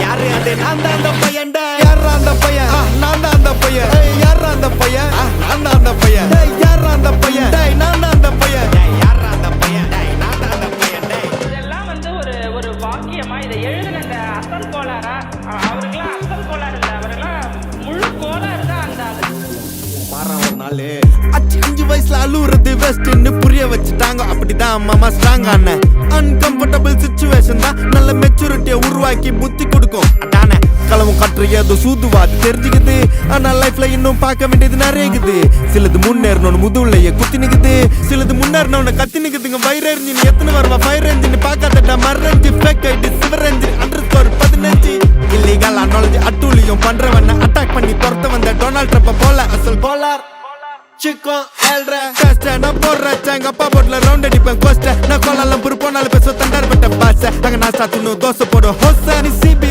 யாரு அது நான் தான் அந்த பையன் யாரா அந்த பையன் நான் தான் அந்த பையன் யாரா அந்த பையன் நான் தான் அந்த பையன் யாரா அந்த பையன் நான் தான் அந்த பையன் யாரா அந்த பையன் நான் தான் அந்த பையன் இதெல்லாம் வந்து ஒரு ஒரு வாக்கியமா இதை எழுதின அந்த அசல் கோளாரா அவருக்கெல்லாம் அசல் கோளாறு இல்லை அவரெல்லாம் முழு கோளாறு தான் அந்த மாறான் ஒரு நாள் 5 வயசுல அழுவுறது வெஸ்ட்னு புரிய வச்சுட்டாங்க அப்படிதான் மாமா ஸ்ட்ராங் ஆன அன்கம்ஃபர்டபிள் சிச்சுவேஷன் தான் நல்ல மெச்சூரிட்டியை உருவாக்கி புத்தி கொடுக்கும் அதானே களவும் கற்று ஏதோ சூதுவாது தெரிஞ்சுக்குது ஆனா லைஃப்ல இன்னும் பார்க்க வேண்டியது நிறைய இருக்குது சிலது முன்னேறணும்னு முதுகுலையே குத்தி நிக்குது சிலது முன்னேறணும்னு கத்தி நிக்குதுங்க ஃபயர் என்ஜின் எத்தனை வருவா ஃபயர் என்ஜின் பார்க்காதடா மர்ரஞ்சி ஃபேக் ஐடி சிவர் என்ஜின் _15 இல்லீகல் நாலேஜ் அட்டூழியம் பண்றவன அட்டாக் பண்ணி துரத்த வந்த டொனால்ட் ட்ரம்ப் போல அசல் கோலார் சிக்கன் ஏழ்ற கஷ்ட நான் போடுறேன் எங்க அப்பா போட்ல ரவுண்ட் அடிப்பேன் கோஸ்ட நான் கோலாலம் புரு போனாலும் பேச தண்டார் பட்ட பாச அங்க நான் சாத்தினும் தோசை போடும் ஹோச நீ சிபி